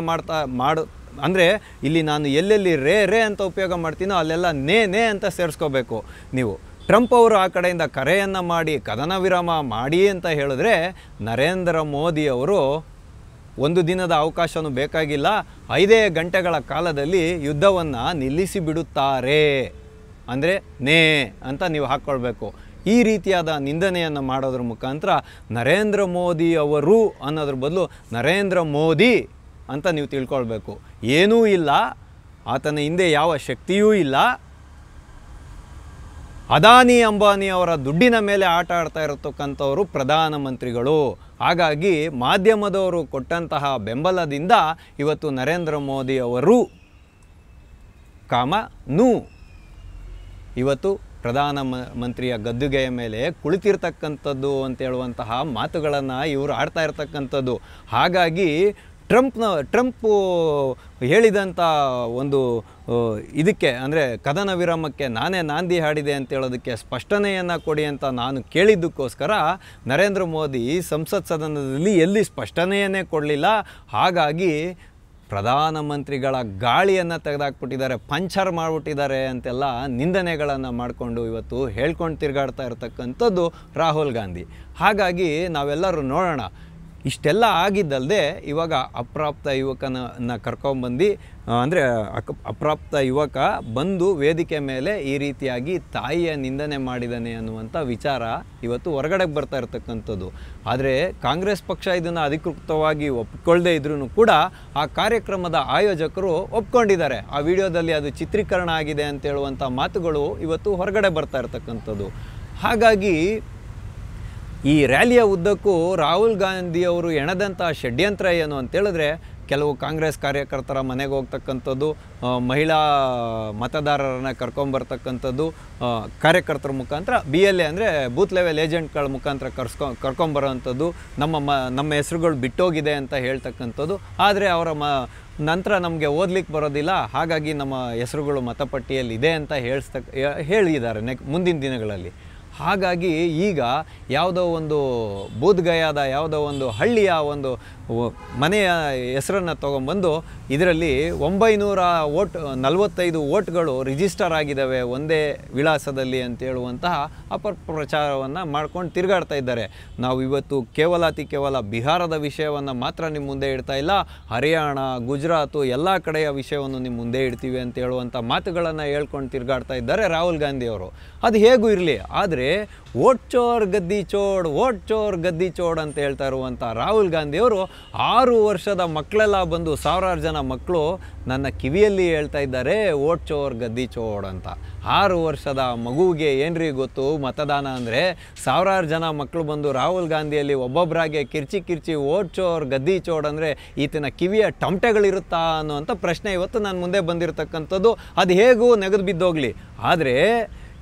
ಅಂದರೆ ಇಲ್ಲಿ ನಾನು ಎಲ್ಲೆಲ್ಲಿ ರೇ ಅಂತ ಉಪಯೋಗ ಮಾಡ್ತೀನೋ ಅಲ್ಲೆಲ್ಲ ನೇ ಅಂತ ಸೇರಿಸ್ಕೋಬೇಕು ನೀವು. ಟ್ರಂಪ್ ಅವರು ಆ ಕಡೆಯಿಂದ ಕರೆಯನ್ನು ಮಾಡಿ ಕದನ ವಿರಾಮ ಮಾಡಿ ಅಂತ ಹೇಳಿದ್ರೆ ನರೇಂದ್ರ ಮೋದಿಯವರು ಒಂದು ದಿನದ ಅವಕಾಶವೂ ಬೇಕಾಗಿಲ್ಲ, 5 ಗಂಟೆಗಳ ಕಾಲದಲ್ಲಿ ಯುದ್ಧವನ್ನು ನಿಲ್ಲಿಸಿ ಬಿಡುತ್ತಾರೆ ಅಂದರೆ ನೇ ಅಂತ ನೀವು ಹಾಕ್ಕೊಳ್ಬೇಕು. ಈ ರೀತಿಯಾದ ನಿಂದನೆಯನ್ನು ಮಾಡೋದ್ರ ಮುಖಾಂತರ ನರೇಂದ್ರ ಮೋದಿ ಅವರು ಅನ್ನೋದ್ರ ಬದಲು ನರೇಂದ್ರ ಮೋದಿ ಅಂತ ನೀವು ತಿಳ್ಕೊಳ್ಬೇಕು. ಏನೂ ಇಲ್ಲ, ಆತನ ಹಿಂದೆ ಯಾವ ಶಕ್ತಿಯೂ ಇಲ್ಲ, ಅದಾನಿ ಅಂಬಾನಿ ಅವರ ದುಡ್ಡಿನ ಮೇಲೆ ಆಟ ಆಡ್ತಾ ಇರತಕ್ಕಂಥವರು ಪ್ರಧಾನಮಂತ್ರಿಗಳು. ಹಾಗಾಗಿ ಮಾಧ್ಯಮದವರು ಕೊಟ್ಟಂತಹ ಬೆಂಬಲದಿಂದ ಇವತ್ತು ನರೇಂದ್ರ ಮೋದಿ ಅವರು ಇವತ್ತು ಪ್ರಧಾನಮಂತ್ರಿಯ ಗದ್ದುಗೆಯ ಮೇಲೆ ಕುಳಿತಿರ್ತಕ್ಕಂಥದ್ದು ಅಂತ ಹೇಳುವಂತಹ ಮಾತುಗಳನ್ನು ಇವರು ಆಡ್ತಾ ಇರ್ತಕ್ಕಂಥದ್ದು. ಹಾಗಾಗಿ ಟ್ರಂಪ್ ಹೇಳಿದಂಥ ಒಂದು ಇದಕ್ಕೆ ಅಂದರೆ ಕದನ ವಿರಾಮಕ್ಕೆ ನಾನೇ ನಾಂದಿ ಹಾಡಿದೆ ಅಂತ ಹೇಳೋದಕ್ಕೆ ಸ್ಪಷ್ಟನೆಯನ್ನು ಕೊಡಿ ಅಂತ ನಾನು ಕೇಳಿದ್ದಕ್ಕೋಸ್ಕರ ನರೇಂದ್ರ ಮೋದಿ ಸಂಸತ್ ಸದನದಲ್ಲಿ ಎಲ್ಲಿ ಸ್ಪಷ್ಟನೆಯನ್ನೇ ಕೊಡಲಿಲ್ಲ. ಹಾಗಾಗಿ ಪ್ರಧಾನಮಂತ್ರಿಗಳ ಗಾಳಿಯನ್ನು ತೆಗೆದಾಕ್ಬಿಟ್ಟಿದ್ದಾರೆ, ಪಂಚರ್ ಮಾಡಿಬಿಟ್ಟಿದ್ದಾರೆ ಅಂತೆಲ್ಲ ನಿಂದನೆಗಳನ್ನು ಮಾಡಿಕೊಂಡು ಇವತ್ತು ಹೇಳ್ಕೊಂಡು ತಿರುಗಾಡ್ತಾ ಇರತಕ್ಕಂಥದ್ದು ರಾಹುಲ್ ಗಾಂಧಿ. ಹಾಗಾಗಿ ನಾವೆಲ್ಲರೂ ನೋಡೋಣ. ಇಷ್ಟೆಲ್ಲ ಆಗಿದ್ದಲ್ಲದೆ ಇವಾಗ ಅಪ್ರಾಪ್ತ ಯುವಕನ ಕರ್ಕೊಂಬಂದು ಅಂದರೆ ಅಪ್ರಾಪ್ತ ಯುವಕ ಬಂದು ವೇದಿಕೆ ಮೇಲೆ ಈ ರೀತಿಯಾಗಿ ತಾಯಿಯ ನಿಂದನೆ ಮಾಡಿದ್ದಾನೆ ಅನ್ನುವಂಥ ವಿಚಾರ ಇವತ್ತು ಹೊರಗಡೆಗೆ ಬರ್ತಾ ಇರತಕ್ಕಂಥದ್ದು. ಆದರೆ ಕಾಂಗ್ರೆಸ್ ಪಕ್ಷ ಇದನ್ನು ಅಧಿಕೃತವಾಗಿ ಒಪ್ಪಿಕೊಳ್ಳದೇ ಇದ್ರೂ ಕೂಡ ಆ ಕಾರ್ಯಕ್ರಮದ ಆಯೋಜಕರು ಒಪ್ಕೊಂಡಿದ್ದಾರೆ. ಆ ವಿಡಿಯೋದಲ್ಲಿ ಅದು ಚಿತ್ರೀಕರಣ ಆಗಿದೆ ಅಂತ ಹೇಳುವಂಥ ಮಾತುಗಳು ಇವತ್ತು ಹೊರಗಡೆ ಬರ್ತಾ ಇರತಕ್ಕಂಥದ್ದು. ಹಾಗಾಗಿ ಈ ರ್ಯಾಲಿಯ ಉದ್ದಕ್ಕೂ ರಾಹುಲ್ ಗಾಂಧಿಯವರು ಎಣೆದಂಥ ಷಡ್ಯಂತ್ರ ಏನು ಅಂತೇಳಿದ್ರೆ ಕೆಲವು ಕಾಂಗ್ರೆಸ್ ಕಾರ್ಯಕರ್ತರ ಮನೆಗೆ ಹೋಗ್ತಕ್ಕಂಥದ್ದು, ಮಹಿಳಾ ಮತದಾರರನ್ನು ಕರ್ಕೊಂಬರ್ತಕ್ಕಂಥದ್ದು, ಕಾರ್ಯಕರ್ತರ ಮುಖಾಂತರ BLA ಅಂದರೆ ಬೂತ್ ಲೆವೆಲ್ ಏಜೆಂಟ್ಗಳ ಮುಖಾಂತರ ಕರ್ಕೊಂಬರೋವಂಥದ್ದು, ನಮ್ಮ ಹೆಸರುಗಳು ಬಿಟ್ಟೋಗಿದೆ ಅಂತ ಹೇಳ್ತಕ್ಕಂಥದ್ದು. ಆದರೆ ಅವರ ನಂತರ ನಮಗೆ ಓದಲಿಕ್ಕೆ ಬರೋದಿಲ್ಲ, ಹಾಗಾಗಿ ನಮ್ಮ ಹೆಸರುಗಳು ಮತಪಟ್ಟಿಯಲ್ಲಿದೆ ಅಂತ ಹೇಳಿದ್ದಾರೆ ಮುಂದಿನ ದಿನಗಳಲ್ಲಿ. ಹಾಗಾಗಿ ಈಗ ಯಾವುದೋ ಒಂದು ಬೂದ್ಗಯಾದ ಯಾವುದೋ ಒಂದು ಹಳ್ಳಿಯ ಒಂದು ಮನೆಯ ಹೆಸರನ್ನು ತೊಗೊಂಬಂದು ಇದರಲ್ಲಿ 945 ವೋಟ್ಗಳು ರಿಜಿಸ್ಟರ್ ಆಗಿದ್ದಾವೆ ಒಂದೇ ವಿಳಾಸದಲ್ಲಿ ಅಂತ ಹೇಳುವಂತಹ ಅಪಪ್ರಚಾರವನ್ನು ಮಾಡ್ಕೊಂಡು ತಿರುಗಾಡ್ತಾ ಇದ್ದಾರೆ. ನಾವು ಇವತ್ತು ಕೇವಲ ಬಿಹಾರದ ವಿಷಯವನ್ನು ಮಾತ್ರ ನಿಮ್ಮ ಮುಂದೆ ಇಡ್ತಾ ಇಲ್ಲ, ಹರಿಯಾಣ, ಗುಜರಾತು ಎಲ್ಲ ಕಡೆಯ ವಿಷಯವನ್ನು ನಿಮ್ಮ ಮುಂದೆ ಇಡ್ತೀವಿ ಅಂತ ಹೇಳುವಂಥ ಮಾತುಗಳನ್ನು ಹೇಳ್ಕೊಂಡು ತಿರುಗಾಡ್ತಾ ಇದ್ದಾರೆ ರಾಹುಲ್ ಗಾಂಧಿಯವರು. ಅದು ಹೇಗೂ ಇರಲಿ, ಆದರೆ ವೋಟ್ ಚೋರ್ ಗದ್ದಿ ಚೋಡ್ ಅಂತ ಹೇಳ್ತಾ ಇರುವಂಥ ರಾಹುಲ್ ಗಾಂಧಿಯವರು 6 ವರ್ಷದ ಮಕ್ಕಳೆಲ್ಲ ಬಂದು ಸಾವಿರಾರು ಜನ ಮಕ್ಕಳು ನನ್ನ ಕಿವಿಯಲ್ಲಿ ಹೇಳ್ತಾ ಇದ್ದಾರೆ ಓಟ್ ಚೋರ್ ಗದ್ದಿ ಚೋಡ್ ಅಂತ. 6 ವರ್ಷದ ಮಗುವಿಗೆ ಏನ್ರಿ ಗೊತ್ತು ಮತದಾನ ಅಂದರೆ? ಸಾವಿರಾರು ಜನ ಮಕ್ಕಳು ಬಂದು ರಾಹುಲ್ ಗಾಂಧಿಯಲ್ಲಿ ಒಬ್ಬೊಬ್ಬರಾಗೆ ಕಿರ್ಚಿ ಓಟ್ ಚೋರ್ ಗದ್ದಿ ಚೋಡ್ ಅಂದರೆ ಈತನ ಕಿವಿಯ ಟಮಟೆಗಳಿರುತ್ತಾ ಅನ್ನೋಂಥ ಪ್ರಶ್ನೆ ಇವತ್ತು ನಾನು ಮುಂದೆ ಬಂದಿರತಕ್ಕಂಥದ್ದು. ಅದು ಹೇಗೂ ನೆಗೆದು ಬಿದ್ದೋಗಲಿ. ಆದರೆ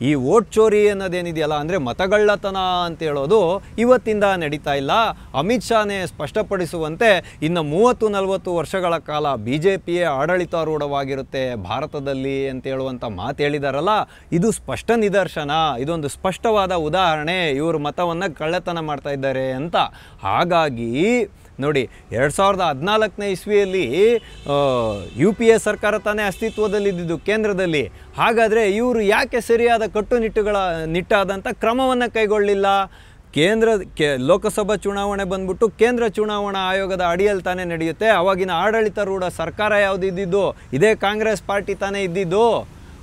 ಈ ಓಟ್ ಚೋರಿ ಅನ್ನೋದೇನಿದೆಯಲ್ಲ, ಅಂದರೆ ಮತಗಳ್ಳತನ ಅಂತ ಹೇಳೋದು ಇವತ್ತಿಂದ ನಡೀತಾ ಇಲ್ಲ. ಅಮಿತ್ ಶಾನೇ ಸ್ಪಷ್ಟಪಡಿಸುವಂತೆ ಇನ್ನು 30-40 ವರ್ಷಗಳ ಕಾಲ BJPಯೇ ಆಡಳಿತಾರೂಢವಾಗಿರುತ್ತೆ ಭಾರತದಲ್ಲಿ ಅಂತ ಹೇಳುವಂಥ ಮಾತು ಹೇಳಿದಾರಲ್ಲ, ಇದು ಸ್ಪಷ್ಟ ನಿದರ್ಶನ, ಇದೊಂದು ಸ್ಪಷ್ಟವಾದ ಉದಾಹರಣೆ ಇವರು ಮತವನ್ನು ಕಳ್ಳತನ ಮಾಡ್ತಾ ಇದ್ದಾರೆ ಅಂತ. ಹಾಗಾಗಿ ನೋಡಿ, 2014ನೇ ಇಸ್ವಿಯಲ್ಲಿ UPA ಸರ್ಕಾರ ತಾನೇ ಅಸ್ತಿತ್ವದಲ್ಲಿದ್ದು ಕೇಂದ್ರದಲ್ಲಿ. ಹಾಗಾದರೆ ಇವರು ಯಾಕೆ ಸರಿಯಾದ ನಿಟ್ಟಾದಂಥ ಕ್ರಮವನ್ನು ಕೈಗೊಳ್ಳಲಿಲ್ಲ? ಲೋಕಸಭಾ ಚುನಾವಣೆ ಬಂದ್ಬಿಟ್ಟು ಕೇಂದ್ರ ಚುನಾವಣಾ ಆಯೋಗದ ಅಡಿಯಲ್ಲಿ ತಾನೇ ನಡೆಯುತ್ತೆ. ಅವಾಗಿನ ಆಡಳಿತಾರೂಢ ಸರ್ಕಾರ ಯಾವುದು ಇದ್ದಿದ್ದು? ಇದೇ ಕಾಂಗ್ರೆಸ್ ಪಾರ್ಟಿ ತಾನೇ ಇದ್ದಿದ್ದು.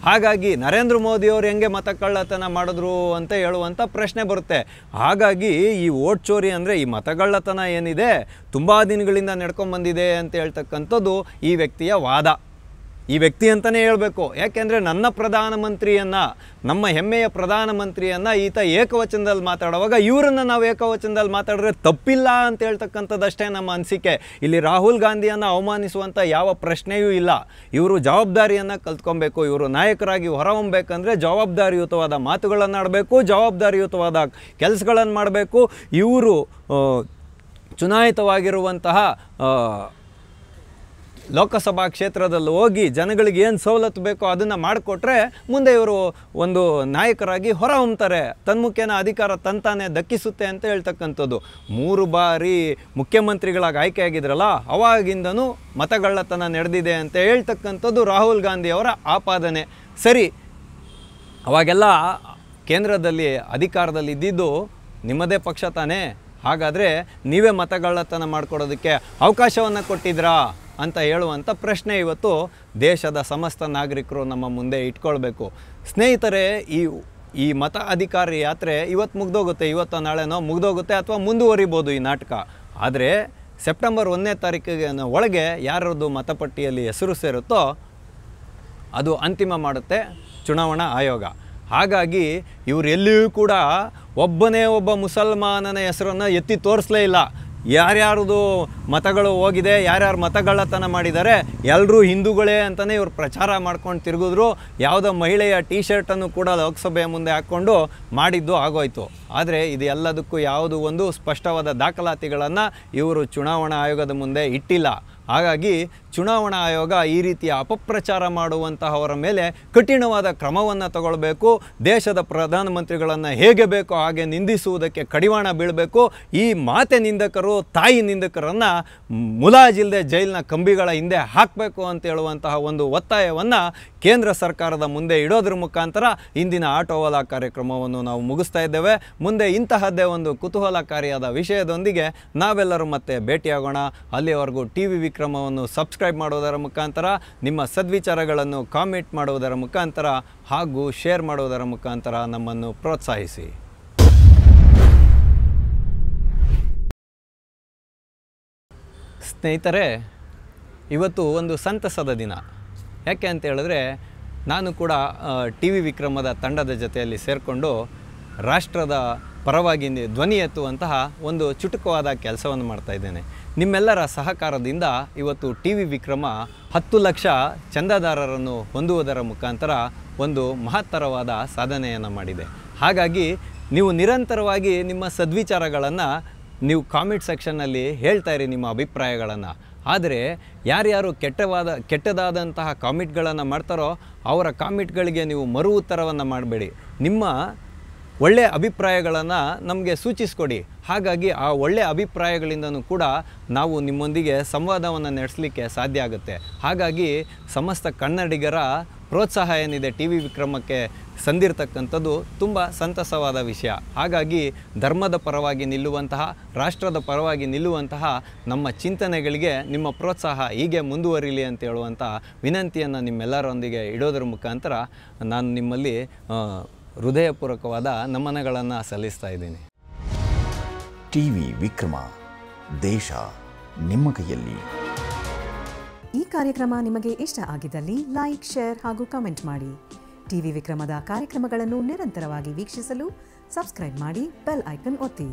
ಹಾಗಾಗಿ ನರೇಂದ್ರ ಮೋದಿಯವರು ಹೆಂಗೆ ಮತ ಕಳ್ಳತನ ಮಾಡಿದ್ರು ಅಂತ ಹೇಳುವಂಥ ಪ್ರಶ್ನೆ ಬರುತ್ತೆ. ಹಾಗಾಗಿ ಈ ಓಟ್ ಚೋರಿ ಅಂದರೆ ಈ ಮತಗಳ್ಳತನ ಏನಿದೆ ತುಂಬ ದಿನಗಳಿಂದ ನಡ್ಕೊಂಬಂದಿದೆ ಅಂತ ಹೇಳ್ತಕ್ಕಂಥದ್ದು ಈ ವ್ಯಕ್ತಿಯ ವಾದ. ಈ ವ್ಯಕ್ತಿ ಅಂತಲೇ ಹೇಳಬೇಕು. ಯಾಕೆಂದರೆ ನನ್ನ ಪ್ರಧಾನಮಂತ್ರಿಯನ್ನು, ನಮ್ಮ ಹೆಮ್ಮೆಯ ಪ್ರಧಾನಮಂತ್ರಿಯನ್ನು ಈತ ಏಕವಚನದಲ್ಲಿ ಮಾತಾಡುವಾಗ ಇವರನ್ನು ನಾವು ಏಕವಚನದಲ್ಲಿ ಮಾತಾಡಿದ್ರೆ ತಪ್ಪಿಲ್ಲ ಅಂತ ಹೇಳ್ತಕ್ಕಂಥದ್ದಷ್ಟೇ ನಮ್ಮ ಅನಿಸಿಕೆ. ಇಲ್ಲಿ ರಾಹುಲ್ ಗಾಂಧಿಯನ್ನು ಅವಮಾನಿಸುವಂಥ ಯಾವ ಪ್ರಶ್ನೆಯೂ ಇಲ್ಲ. ಇವರು ಜವಾಬ್ದಾರಿಯನ್ನು ಕಲ್ತ್ಕೊಬೇಕು. ಇವರು ನಾಯಕರಾಗಿ ಹೊರಹೊಮ್ಮಬೇಕಂದ್ರೆ ಜವಾಬ್ದಾರಿಯುತವಾದ ಮಾತುಗಳನ್ನು ಆಡಬೇಕು, ಜವಾಬ್ದಾರಿಯುತವಾದ ಕೆಲಸಗಳನ್ನು ಮಾಡಬೇಕು. ಇವರು ಚುನಾಯಿತವಾಗಿರುವಂತಹ ಲೋಕಸಭಾ ಕ್ಷೇತ್ರದಲ್ಲಿ ಹೋಗಿ ಜನಗಳಿಗೆ ಏನು ಸವಲತ್ತು ಬೇಕೋ ಅದನ್ನು ಮಾಡಿಕೊಟ್ರೆ ಮುಂದೆ ಇವರು ಒಂದು ನಾಯಕರಾಗಿ ಹೊರಹೊಮ್ಮತಾರೆ, ತನ್ಮುಖೇನ ಅಧಿಕಾರ ತಂತಾನೆ ದಕ್ಕಿಸುತ್ತೆ ಅಂತ ಹೇಳ್ತಕ್ಕಂಥದ್ದು. 3 ಬಾರಿ ಮುಖ್ಯಮಂತ್ರಿಗಳಾಗಿ ಆಯ್ಕೆಯಾಗಿದ್ರಲ್ಲ, ಅವಾಗಿಂದನೂ ಮತಗಳ್ಳತನ ನಡೆದಿದೆ ಅಂತ ಹೇಳ್ತಕ್ಕಂಥದ್ದು ರಾಹುಲ್ ಗಾಂಧಿಯವರ ಆಪಾದನೆ. ಸರಿ, ಅವಾಗೆಲ್ಲ ಕೇಂದ್ರದಲ್ಲಿ ಅಧಿಕಾರದಲ್ಲಿ ಇದ್ದಿದ್ದು ನಿಮ್ಮದೇ ಪಕ್ಷ ತಾನೇ, ಹಾಗಾದರೆ ನೀವೇ ಮತಗಳ್ಳತನ ಮಾಡಿಕೊಡೋದಕ್ಕೆ ಅವಕಾಶವನ್ನು ಕೊಟ್ಟಿದ್ರಾ ಅಂತ ಹೇಳುವಂಥ ಪ್ರಶ್ನೆ ಇವತ್ತು ದೇಶದ ಸಮಸ್ತ ನಾಗರಿಕರು ನಮ್ಮ ಮುಂದೆ ಇಟ್ಕೊಳ್ಬೇಕು. ಸ್ನೇಹಿತರೆ, ಈ ಮತ ಅಧಿಕಾರಿ ಯಾತ್ರೆ ಇವತ್ತು ಮುಗ್ದೋಗುತ್ತೆ, ಇವತ್ತು ನಾಳೆನೋ ಮುಗ್ದೋಗುತ್ತೆ ಅಥವಾ ಮುಂದುವರಿಬೋದು ಈ ನಾಟಕ. ಆದರೆ ಸೆಪ್ಟೆಂಬರ್ 1ನೇ ತಾರೀಕಿಗೆ ಒಳಗೆ ಯಾರದ್ದು ಮತಪಟ್ಟಿಯಲ್ಲಿ ಹೆಸರು ಸೇರುತ್ತೋ ಅದು ಅಂತಿಮ ಮಾಡುತ್ತೆ ಚುನಾವಣಾ ಆಯೋಗ. ಹಾಗಾಗಿ ಇವರು ಎಲ್ಲಿಯೂ ಕೂಡ ಒಬ್ಬನೇ ಒಬ್ಬ ಮುಸಲ್ಮಾನನ ಹೆಸರನ್ನು ಎತ್ತಿ ತೋರಿಸಲೇ ಇಲ್ಲ. ಯಾರ್ಯಾರ್ದು ಮತಗಳು ಹೋಗಿದೆ, ಯಾರ್ಯಾರು ಮತಗಳ್ಳತನ ಮಾಡಿದ್ದಾರೆ, ಎಲ್ಲರೂ ಹಿಂದೂಗಳೇ ಅಂತಲೇ ಇವರು ಪ್ರಚಾರ ಮಾಡ್ಕೊಂಡು ತಿರುಗಿದ್ರು. ಯಾವುದೋ ಮಹಿಳೆಯ ಟೀ ಶರ್ಟನ್ನು ಕೂಡ ಲೋಕಸಭೆಯ ಮುಂದೆ ಹಾಕ್ಕೊಂಡು ಮಾಡಿದ್ದು ಆಗೋಯ್ತು. ಆದರೆ ಇದು ಎಲ್ಲದಕ್ಕೂ ಯಾವುದು ಒಂದು ಸ್ಪಷ್ಟವಾದ ದಾಖಲಾತಿಗಳನ್ನು ಇವರು ಚುನಾವಣಾ ಆಯೋಗದ ಮುಂದೆ ಇಟ್ಟಿಲ್ಲ. ಹಾಗಾಗಿ ಚುನಾವಣಾ ಆಯೋಗ ಈ ರೀತಿಯ ಅಪಪ್ರಚಾರ ಮಾಡುವಂತಹವರ ಮೇಲೆ ಕಠಿಣವಾದ ಕ್ರಮವನ್ನು ತಗೊಳ್ಬೇಕು. ದೇಶದ ಪ್ರಧಾನಮಂತ್ರಿಗಳನ್ನು ಹೇಗೆ ಬೇಕೋ ಹಾಗೆ ನಿಂದಿಸುವುದಕ್ಕೆ ಕಡಿವಾಣ ಬೀಳಬೇಕು. ಈ ಮಾತೆ ನಿಂದಕರು, ತಾಯಿ ನಿಂದಕರನ್ನು ಮುಲಾಜಿಲ್ಲದೆ ಜೈಲಿನ ಕಂಬಿಗಳ ಹಿಂದೆ ಹಾಕಬೇಕು ಅಂತ ಹೇಳುವಂತಹ ಒಂದು ಒತ್ತಾಯವನ್ನು ಕೇಂದ್ರ ಸರ್ಕಾರದ ಮುಂದೆ ಇಡೋದ್ರ ಮುಖಾಂತರ ಇಂದಿನ ಆಟೋವಾಲಾ ಕಾರ್ಯಕ್ರಮವನ್ನು ನಾವು ಮುಗಿಸ್ತಾ ಇದ್ದೇವೆ. ಮುಂದೆ ಇಂತಹದ್ದೇ ಒಂದು ಕುತೂಹಲಕಾರಿಯಾದ ವಿಷಯದೊಂದಿಗೆ ನಾವೆಲ್ಲರೂ ಮತ್ತೆ ಭೇಟಿಯಾಗೋಣ. ಅಲ್ಲಿಯವರೆಗೂ TV ವಿಕ್ರಮವನ್ನು ಸಬ್ಸ್ಕ್ರೈಬ್ ಮಾಡುವುದರ ಮುಖಾಂತರ, ನಿಮ್ಮ ಸದ್ವಿಚಾರಗಳನ್ನು ಕಾಮೆಂಟ್ ಮಾಡುವುದರ ಮುಖಾಂತರ ಹಾಗೂ ಶೇರ್ ಮಾಡುವುದರ ಮುಖಾಂತರ ನಮ್ಮನ್ನು ಪ್ರೋತ್ಸಾಹಿಸಿ. ಸ್ನೇಹಿತರೆ, ಇವತ್ತು ಒಂದು ಸಂತಸದ ದಿನ. ಯಾಕೆ ಅಂತ ಹೇಳಿದ್ರೆ, ನಾನು ಕೂಡ TV ವಿಕ್ರಮದ ತಂಡದ ಜೊತೆಯಲ್ಲಿ ಸೇರಿಕೊಂಡು ರಾಷ್ಟ್ರದ ಪರವಾಗಿ ಧ್ವನಿ ಎತ್ತುವಂತಹ ಒಂದು ಚುಟುಕವಾದ ಕೆಲಸವನ್ನು ಮಾಡ್ತಾಯಿದ್ದೇನೆ. ನಿಮ್ಮೆಲ್ಲರ ಸಹಕಾರದಿಂದ ಇವತ್ತು TV ವಿಕ್ರಮ 10 ಲಕ್ಷ ಚಂದಾದಾರರನ್ನು ಹೊಂದುವುದರ ಮುಖಾಂತರ ಒಂದು ಮಹತ್ತರವಾದ ಸಾಧನೆಯನ್ನು ಮಾಡಿದೆ. ಹಾಗಾಗಿ ನೀವು ನಿರಂತರವಾಗಿ ನಿಮ್ಮ ಸದ್ವಿಚಾರಗಳನ್ನು ನೀವು ಕಾಮೆಂಟ್ ಸೆಕ್ಷನ್ನಲ್ಲಿ ಹೇಳ್ತಾ ಇರಿ, ನಿಮ್ಮ ಅಭಿಪ್ರಾಯಗಳನ್ನು. ಆದರೆ ಯಾರ್ಯಾರು ಕೆಟ್ಟದಾದಂತಹ ಕಾಮೆಂಟ್ಗಳನ್ನು ಮಾಡ್ತಾರೋ ಅವರ ಕಾಮೆಂಟ್ಗಳಿಗೆ ನೀವು ಮರು ಉತ್ತರವನ್ನು ಮಾಡಬೇಡಿ. ನಿಮ್ಮ ಒಳ್ಳೆಯ ಅಭಿಪ್ರಾಯಗಳನ್ನು ನಮಗೆ ಸೂಚಿಸ್ಕೊಡಿ. ಹಾಗಾಗಿ ಆ ಒಳ್ಳೆಯ ಅಭಿಪ್ರಾಯಗಳಿಂದನೂ ಕೂಡ ನಾವು ನಿಮ್ಮೊಂದಿಗೆ ಸಂವಾದವನ್ನು ನಡೆಸಲಿಕ್ಕೆ ಸಾಧ್ಯ ಆಗುತ್ತೆ. ಹಾಗಾಗಿ ಸಮಸ್ತ ಕನ್ನಡಿಗರ ಪ್ರೋತ್ಸಾಹ ಏನಿದೆ TV ವಿಕ್ರಮಕ್ಕೆ ಸಂದಿರ್ತಕ್ಕಂಥದ್ದು ತುಂಬ ಸಂತಸವಾದ ವಿಷಯ. ಹಾಗಾಗಿ ಧರ್ಮದ ಪರವಾಗಿ ನಿಲ್ಲುವಂತಹ, ರಾಷ್ಟ್ರದ ಪರವಾಗಿ ನಿಲ್ಲುವಂತಹ ನಮ್ಮ ಚಿಂತನೆಗಳಿಗೆ ನಿಮ್ಮ ಪ್ರೋತ್ಸಾಹ ಹೀಗೆ ಮುಂದುವರಿಲಿ ಅಂತ ಹೇಳುವಂಥ ವಿನಂತಿಯನ್ನು ನಿಮ್ಮೆಲ್ಲರೊಂದಿಗೆ ಇಡೋದ್ರ ಮುಖಾಂತರ ನಾನು ನಿಮ್ಮಲ್ಲಿ ಹೃದಯಪೂರ್ವಕವಾದ ನಮನಗಳನ್ನು ಸಲ್ಲಿಸ್ತಾ ಇದ್ದೀನಿ. TV ವಿಕ್ರಮ, ದೇಶ ನಿಮ್ಮ ಕೈಯಲ್ಲಿ. ಈ ಕಾರ್ಯಕ್ರಮ ನಿಮಗೆ ಇಷ್ಟ ಆಗಿದ್ದಲ್ಲಿ ಲೈಕ್, ಶೇರ್ ಹಾಗೂ ಕಮೆಂಟ್ ಮಾಡಿ. ಟಿವಿ ವಿಕ್ರಮದ ಕಾರ್ಯಕ್ರಮಗಳನ್ನು ನಿರಂತರವಾಗಿ ವೀಕ್ಷಿಸಲು ಸಬ್ಸ್ಕ್ರೈಬ್ ಮಾಡಿ, ಬೆಲ್ ಐಕನ್ ಒತ್ತಿ.